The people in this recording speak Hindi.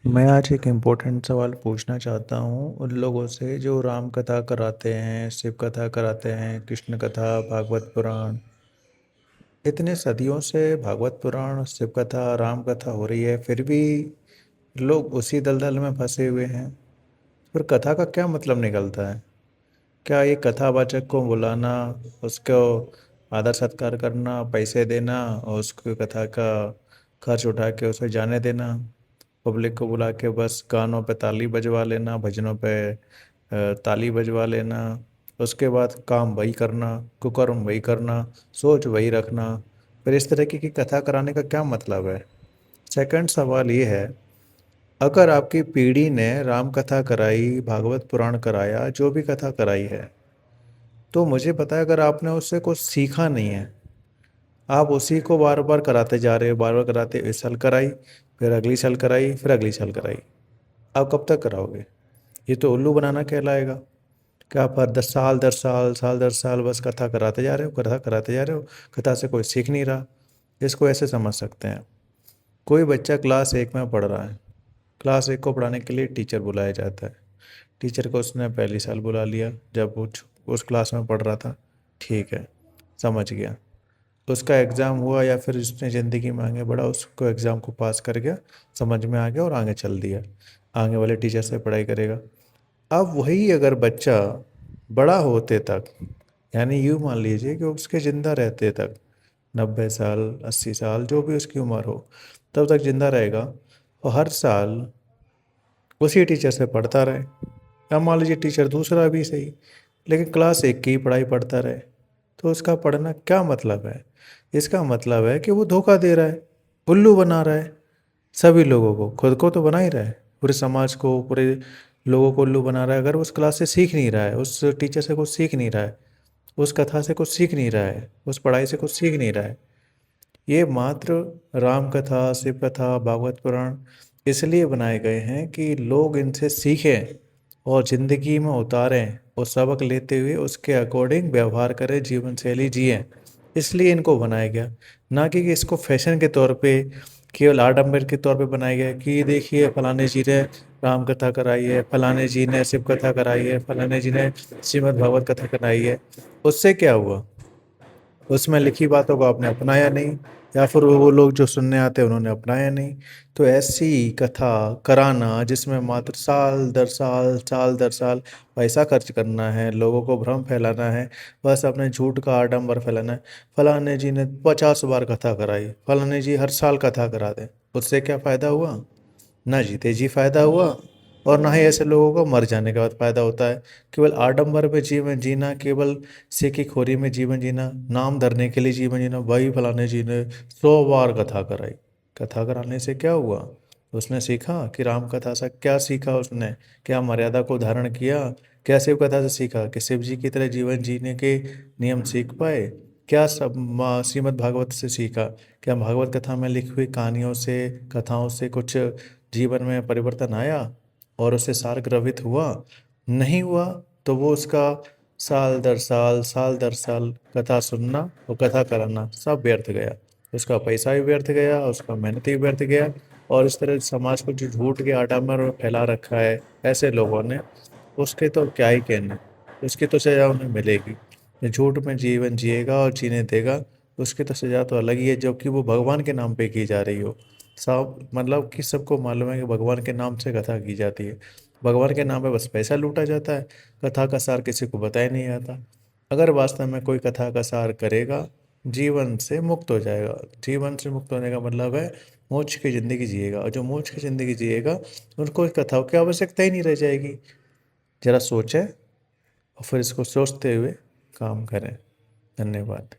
मैं आज एक इम्पोर्टेंट सवाल पूछना चाहता हूँ उन लोगों से जो राम कथा कराते हैं, शिव कथा कराते हैं, कृष्ण कथा, भागवत पुराण। इतने सदियों से भागवत पुराण, शिव कथा, राम कथा हो रही है, फिर भी लोग उसी दलदल में फंसे हुए हैं। फिर कथा का क्या मतलब निकलता है? क्या ये कथावाचक को बुलाना, उसको आदर सत्कार करना, पैसे देना और उसको कथा का खर्च उठा के उसे जाने देना, पब्लिक को बुला के बस गानों पे ताली बजवा लेना, भजनों पे ताली बजवा लेना, उसके बाद काम वही करना, कुकर्म वही करना, सोच वही रखना, फिर इस तरह की कथा कराने का क्या मतलब है? सेकंड सवाल ये है, अगर आपकी पीढ़ी ने राम कथा कराई, भागवत पुराण कराया, जो भी कथा कराई है, तो मुझे पता है अगर आपने उससे कुछ सीखा नहीं है, आप उसी को बार बार कराते जा रहे हो, बार बार कराते, इस साल कराई, फिर अगली साल कराई, फिर अगली साल कराई, आप कब तक कराओगे? ये तो उल्लू बनाना कहलाएगा। क्या आप हर 10 साल 10 साल, साल 10 साल बस कथा कराते जा रहे हो, कथा कराते जा रहे हो, कथा से कोई सीख नहीं रहा। इसको ऐसे समझ सकते हैं, कोई बच्चा क्लास 1 में पढ़ रहा है, क्लास 1 को पढ़ाने के लिए टीचर बुलाया जाता है। टीचर को उसने पहली साल बुला लिया जब वो उस क्लास में पढ़ रहा था, ठीक है, समझ गया। उसका एग्ज़ाम हुआ या फिर उसने ज़िंदगी में आगे बढ़ा, उसको एग्ज़ाम को पास कर गया, समझ में आ गया और आगे चल दिया, आगे वाले टीचर से पढ़ाई करेगा। अब वही अगर बच्चा बड़ा होते तक, यानी यूँ मान लीजिए कि उसके ज़िंदा रहते तक, 90 साल 80 साल जो भी उसकी उम्र हो, तब तक ज़िंदा रहेगा और हर साल उसी टीचर से पढ़ता रहे, या मान लीजिए टीचर दूसरा भी सही, लेकिन क्लास 1 की ही पढ़ाई पढ़ता रहे, तो उसका पढ़ना क्या मतलब है? इसका मतलब है कि वो धोखा दे रहा है, उल्लू बना रहा है सभी लोगों को, खुद को तो बना ही रहा है, पूरे समाज को, पूरे लोगों को उल्लू बना रहा है। अगर उस क्लास से सीख नहीं रहा है, उस टीचर से कुछ सीख नहीं रहा है, उस कथा से कुछ सीख नहीं रहा है, उस पढ़ाई से कुछ सीख नहीं रहा है। ये मात्र राम कथा, शिव कथा, भागवत पुराण इसलिए बनाए गए हैं कि लोग इनसे सीखें और ज़िंदगी में उतारें और सबक लेते हुए उसके अकॉर्डिंग व्यवहार करें, जीवन शैली जिएं। इसलिए इनको बनाया गया, ना कि इसको फैशन के तौर पे, केवल आडंबर के तौर पे बनाया गया कि देखिए फलाने जी ने राम कथा कराई है, फलाने जी ने शिव कथा कराई है, फलाने जी ने श्रीमद् भागवत कथा कराई है। उससे क्या हुआ? उसमें लिखी बातों को आपने अपनाया नहीं, या फिर वो लोग जो सुनने आते हैं उन्होंने अपनाया नहीं। तो ऐसी कथा कराना जिसमें मात्र साल दर साल, साल दर साल पैसा खर्च करना है, लोगों को भ्रम फैलाना है, बस अपने झूठ का आडंबर फैलाना है। फलाने जी ने 50 बार कथा कराई, फलाने जी हर साल कथा करा दें, उससे क्या फ़ायदा हुआ? ना जीते जी फायदा हुआ और ना ही ऐसे लोगों को मर जाने के बाद फायदा होता है। केवल आडंबर में जीवन जीना, केवल सेकी खोरी में जीवन जीना, नाम धरने के लिए जीवन जीना, वही फलाने जी ने 100 बार कथा कराई। कथा कराने से क्या हुआ? उसने सीखा कि राम कथा से क्या सीखा उसने? क्या मर्यादा को धारण किया? क्या शिव कथा से सीखा कि शिव जी की तरह जीवन जीने के नियम सीख पाए? क्या सब श्रीमद् भागवत से सीखा? क्या भागवत कथा में लिखी हुई कहानियों से, कथाओं से कुछ जीवन में परिवर्तन आया और उससे सार ग्रहित हुआ? नहीं हुआ। तो वो उसका साल दर साल, साल दर साल कथा सुनना और कथा कराना सब व्यर्थ गया। उसका पैसा भी व्यर्थ गया, उसका मेहनत भी व्यर्थ गया। और इस तरह समाज को जो झूठ के आडामर में फैला रखा है ऐसे लोगों ने, उसके तो क्या ही कहने, उसकी तो सजा उन्हें मिलेगी। जो झूठ में जीवन जिएगा और जीने देगा, उसकी तो सजा तो अलग ही है, जो कि वो भगवान के नाम पे की जा रही हो। सब मतलब कि सबको मालूम है कि भगवान के नाम से कथा की जाती है, भगवान के नाम पे बस पैसा लूटा जाता है, कथा का सार किसी को बताया नहीं आता। अगर वास्तव में कोई कथा का सार करेगा, जीवन से मुक्त हो जाएगा। जीवन से मुक्त होने का मतलब है मोक्ष की ज़िंदगी जिएगा, और जो मोक्ष की ज़िंदगी जिएगा उनको इस कथाओं की आवश्यकता ही नहीं रह जाएगी। ज़रा सोचें और फिर इसको सोचते हुए काम करें। धन्यवाद।